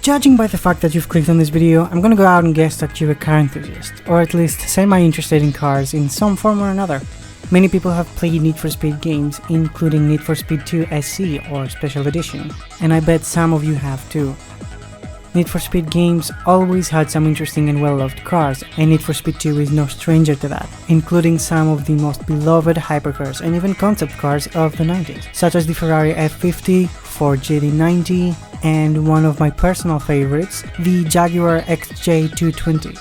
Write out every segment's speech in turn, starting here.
Judging by the fact that you've clicked on this video, I'm gonna go out and guess that you're a car enthusiast, or at least semi-interested in cars in some form or another. Many people have played Need for Speed games, including Need for Speed 2 SC or Special Edition, and I bet some of you have too. Need for Speed games always had some interesting and well-loved cars, and Need for Speed 2 is no stranger to that, including some of the most beloved hypercars and even concept cars of the 90s, such as the Ferrari F50, Ford GT90, and one of my personal favorites, the Jaguar XJ220.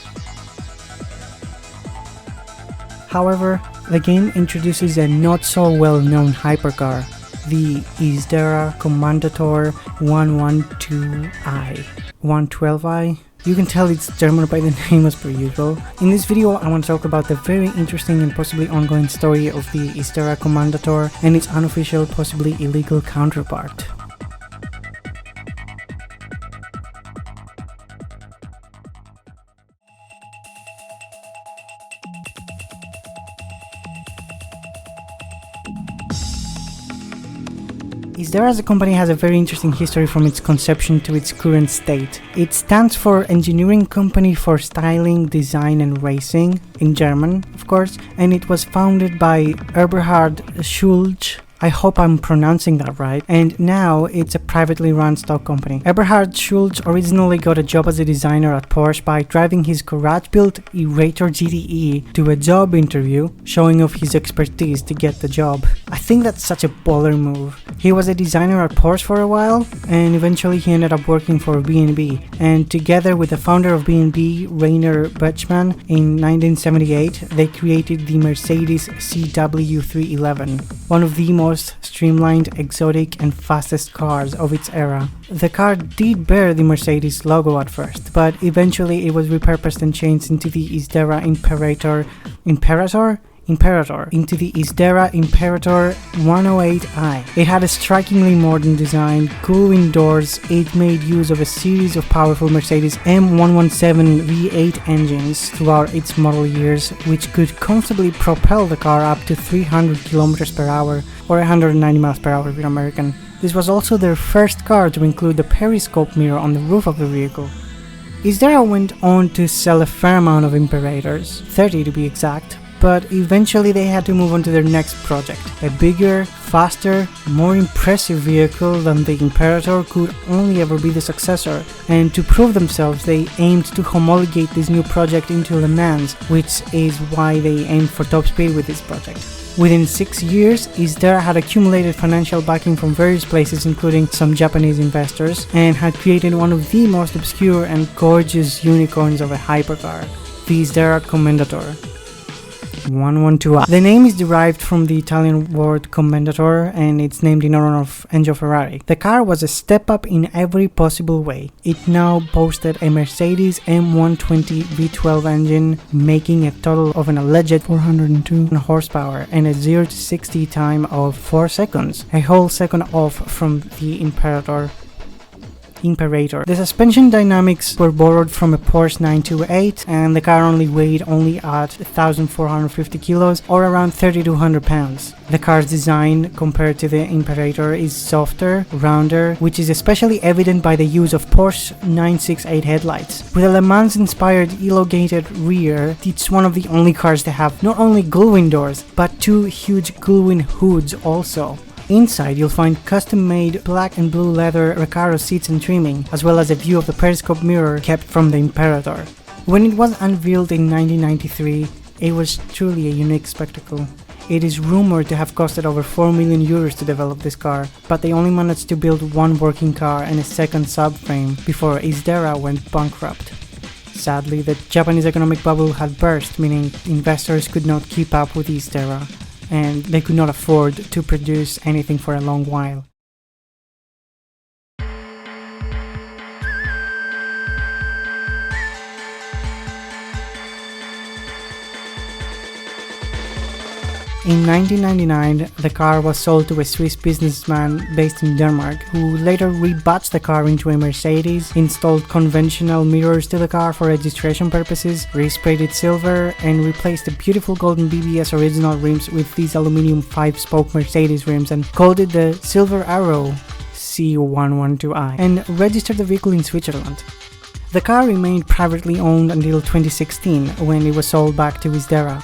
However, the game introduces a not so well-known hypercar, the Isdera Commendatore 112i. 112i? You can tell it's German by the name as per usual. In this video I want to talk about the very interesting and possibly ongoing story of the Isdera Commendatore and its unofficial, possibly illegal counterpart. Isdera as a company has a very interesting history from its conception to its current state. It stands for Engineering Company for Styling, Design and Racing, in German of course, and it was founded by Eberhard Schulz. I hope I'm pronouncing that right, and now it's a privately run stock company. Eberhard Schulz originally got a job as a designer at Porsche by driving his garage-built Irator GTE to a job interview, showing off his expertise to get the job. I think that's such a baller move. He was a designer at Porsche for a while, and eventually he ended up working for B&B, and together with the founder of B&B, Rainer Böchmann, in 1978, they created the Mercedes CW311, one of the most streamlined, exotic and fastest cars of its era. The car did bear the Mercedes logo at first, but eventually it was repurposed and changed into the Isdera Imperator into the Isdera Imperator 108i. It had a strikingly modern design, cool indoors. It made use of a series of powerful Mercedes M117 V8 engines throughout its model years, which could comfortably propel the car up to 300 km per hour or 190 miles per hour if you're American. This was also their first car to include the periscope mirror on the roof of the vehicle. Isdera went on to sell a fair amount of Imperators, 30 to be exact, but eventually they had to move on to their next project. A bigger, faster, more impressive vehicle than the Imperator could only ever be the successor, and to prove themselves they aimed to homologate this new project into Le Mans, which is why they aimed for top speed with this project. Within 6 years, Isdera had accumulated financial backing from various places, including some Japanese investors, and had created one of the most obscure and gorgeous unicorns of a hypercar, the Isdera Commendatore 112i. The name is derived from the Italian word commendatore, and it's named in honor of Enzo Ferrari. The car was a step up in every possible way. It now boasted a Mercedes M120 V12 engine, making a total of an alleged 402 horsepower and a 0 to 60 time of 4 seconds, a whole second off from the Imperator. The suspension dynamics were borrowed from a Porsche 928, and the car only weighed at 1,450 kilos or around 3,200 pounds. The car's design compared to the Imperator is softer, rounder, which is especially evident by the use of Porsche 968 headlights. With a Le Mans inspired elongated rear, it's one of the only cars to have not only gullwing doors, but 2 huge gullwing hoods also. Inside you'll find custom-made black and blue leather Recaro seats and trimming, as well as a view of the periscope mirror kept from the Imperator. When it was unveiled in 1993, it was truly a unique spectacle. It is rumored to have costed over 4 million euros to develop this car, but they only managed to build one working car and a second subframe before Isdera went bankrupt. Sadly, the Japanese economic bubble had burst, meaning investors could not keep up with Isdera, and they could not afford to produce anything for a long while. In 1999, the car was sold to a Swiss businessman based in Denmark, who later rebadged the car into a Mercedes, installed conventional mirrors to the car for registration purposes, resprayed it silver, and replaced the beautiful golden BBS original rims with these aluminum 5-spoke Mercedes rims and called it the Silver Arrow C112i and registered the vehicle in Switzerland. The car remained privately owned until 2016 when it was sold back to Isdera.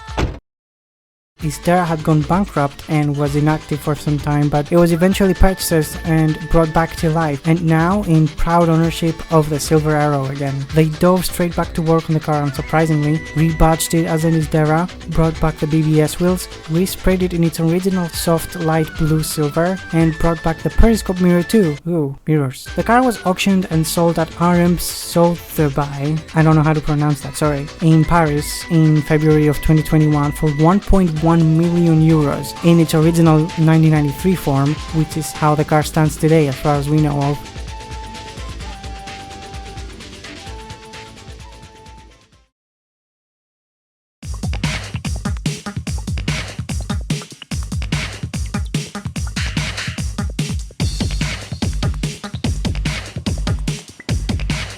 Isdera had gone bankrupt and was inactive for some time, but it was eventually purchased and brought back to life, and now in proud ownership of the Silver Arrow again. They dove straight back to work on the car unsurprisingly, rebadged it as an Isdera, brought back the BBS wheels, resprayed it in its original soft light blue silver, and brought back the periscope mirror too. Ooh, mirrors. The car was auctioned and sold at RM Sotheby's, I don't know how to pronounce that, sorry, in Paris in February of 2021 for 1.1 million euros in its original 1993 form, which is how the car stands today as far as we know of.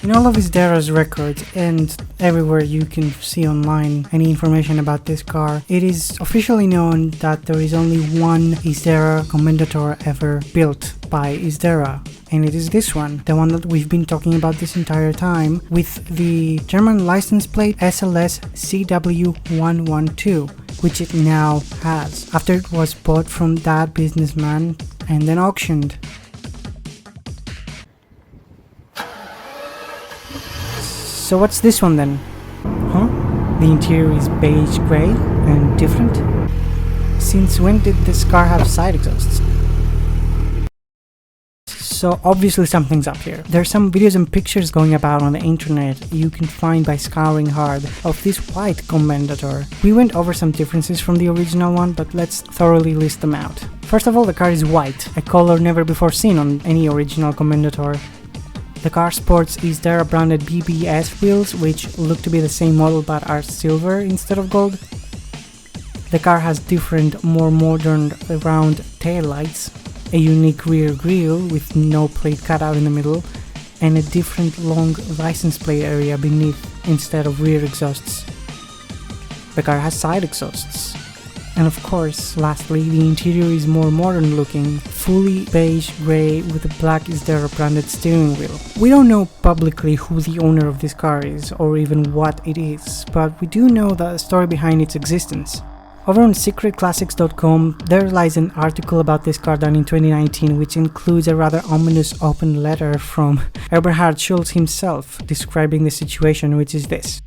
In all of Isdera's records and everywhere you can see online any information about this car, it is officially known that there is only one Isdera Commendatore ever built by Isdera, and it is this one, the one that we've been talking about this entire time, with the German license plate SLS CW112, which it now has, after it was bought from that businessman and then auctioned. So what's this one then? Huh? The interior is beige grey and different? Since when did this car have side exhausts? So obviously something's up here. There's some videos and pictures going about on the internet you can find by scouring hard of this white Commendatore. We went over some differences from the original one, but let's thoroughly list them out. First of all, the car is white, a color never before seen on any original Commendatore. The car sports Isdera branded BBS wheels, which look to be the same model but are silver instead of gold. The car has different, more modern round taillights, a unique rear grille with no plate cut out in the middle, and a different long license plate area beneath instead of rear exhausts. The car has side exhausts. And of course, lastly, the interior is more modern looking, fully beige grey with a black Isdera branded steering wheel. We don't know publicly who the owner of this car is or even what it is, but we do know the story behind its existence. Over on secretclassics.com there lies an article about this car done in 2019, which includes a rather ominous open letter from Eberhard Schulz himself describing the situation, which is this.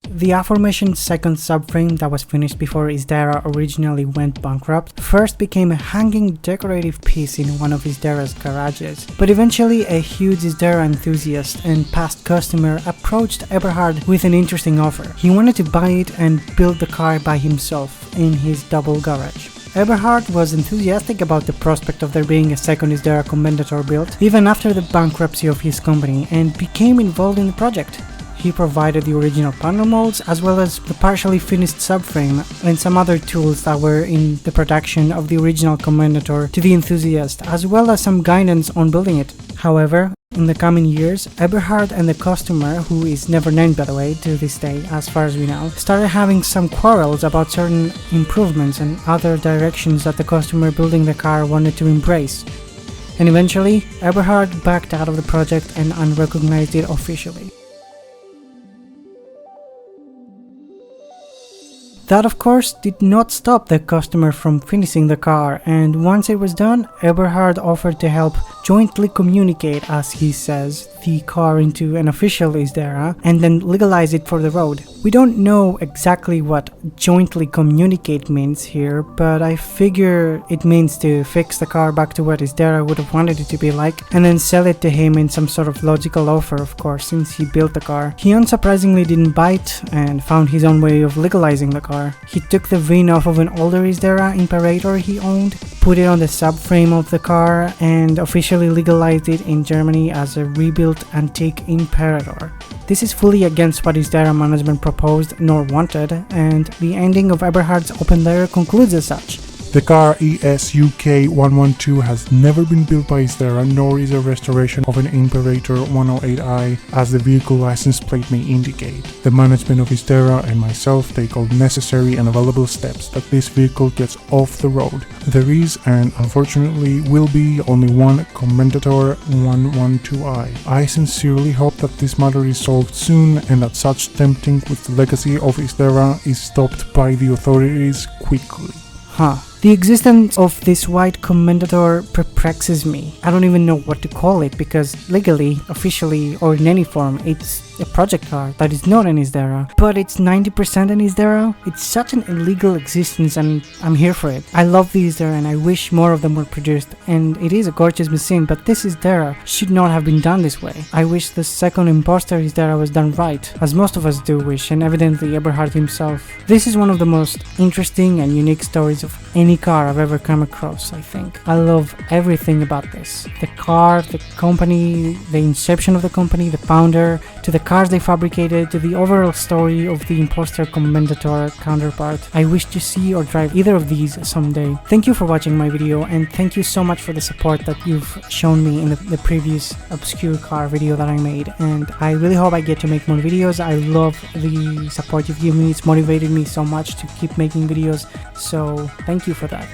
The aforementioned second subframe that was finished before Isdera originally went bankrupt first became a hanging decorative piece in one of Isdera's garages, but eventually a huge Isdera enthusiast and past customer approached Eberhard with an interesting offer. He wanted to buy it and build the car by himself in his double garage. Eberhard was enthusiastic about the prospect of there being a second Isdera Commendatore built, even after the bankruptcy of his company, and became involved in the project. He provided the original panel molds as well as the partially finished subframe and some other tools that were in the production of the original Commendatore to the enthusiast, as well as some guidance on building it. However, in the coming years, Eberhard and the customer, who is never named by the way to this day as far as we know, started having some quarrels about certain improvements and other directions that the customer building the car wanted to embrace. And eventually, Eberhard backed out of the project and unrecognized it officially. That of course did not stop the customer from finishing the car, and once it was done, Eberhard offered to help jointly communicate, as he says, the car into an official Isdera and then legalize it for the road. We don't know exactly what jointly communicate means here, but I figure it means to fix the car back to what Isdera would have wanted it to be like and then sell it to him in some sort of logical offer, of course, since he built the car. He unsurprisingly didn't bite and found his own way of legalizing the car. He took the VIN off of an older Isdera Imperator he owned, put it on the subframe of the car, and officially legalized it in Germany as a rebuilt antique Imperator. This is fully against what Isdera management proposed nor wanted, and the ending of Eberhard's open letter concludes as such. The car ESUK112 has never been built by Isdera, nor is a restoration of an Imperator 108i as the vehicle license plate may indicate. The management of Isdera and myself take all necessary and available steps that this vehicle gets off the road. There is, and unfortunately will be, only one Commendatore 112i. I sincerely hope that this matter is solved soon and that such tempting with the legacy of Isdera is stopped by the authorities quickly. The existence of this white Commendatore perplexes me. I don't even know what to call it because legally, officially, or in any form, it's a project car that is not an Isdera, but it's 90% an Isdera. It's such an illegal existence and I'm here for it. I love the Isdera and I wish more of them were produced, and it is a gorgeous machine, but this Isdera should not have been done this way. I wish the second imposter Isdera was done right, as most of us do wish, and evidently Eberhard himself. This is one of the most interesting and unique stories of any car I've ever come across, I think. I love everything about this. The car, the company, the inception of the company, the founder, to the cars they fabricated, to the overall story of the imposter Commendatore counterpart. I wish to see or drive either of these someday. Thank you for watching my video, and thank you so much for the support that you've shown me in the previous obscure car video that I made, and I really hope I get to make more videos. I love the support you've given me. It's motivated me so much to keep making videos, so thank you for that.